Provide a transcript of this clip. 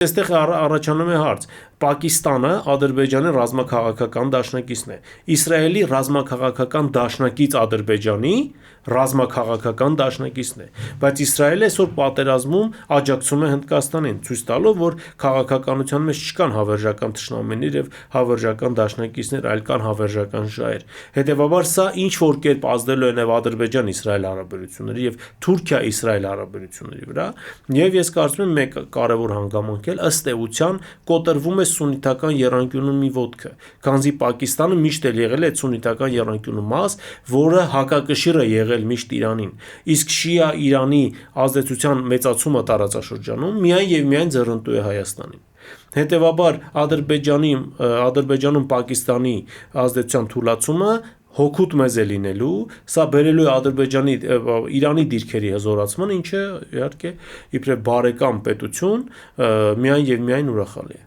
Այստեղ առաջանում է հարց. Պակիստանը Ադրբեջանի ռազմաքաղաքական դաշնակիցն է, Իսրայելի ռազմաքաղաքական դաշնակից Ադրբեջանի ռազմաքաղաքական դաշնակիցն է, բայց Իսրայելը այսօր պատերազմում աջակցում է Հնդկաստանին, ցույց տալով, որ քաղաքականության մեջ չկան հավերժական թշնամիներ եւ հավերժական դաշնակիցներ, այլ կան հավերժական ժայռ։ Հետևաբար սա ինչ որ կերպ ազդելու է նաեւ Ադրբեջան-Իսրայել հարաբերությունների եւ Թուրքիա-Իսրայել հարաբերությունների վրա, եւ ես կարծում եմ մեկ կարեւոր հանգամանք ըստ էության կոտրվում է սուննիտական եռանկյունու մի ոտքը, քանզի Պակիստանը միշտ էլ եղել է սուննիտական եռանկյունու մաս, որը հակակշիռ է եղել միշտ Իրանին, իսկ շիա Իրանի ազդեցության մեծացումը տարածաշրջանում միայն եւ միայն ձեռնտու է Հայաստանին։ Հետևաբար Ադրբեջանում Պակիստանի ազդեցության թուլացումը հօգուտ մեզ է լինելու, սա բերելու է Իրանի դիրքերի հզորացման, ինչը իհարկե իբրև բարեկամ պետություն միայն եւ միայն ուրախալի է։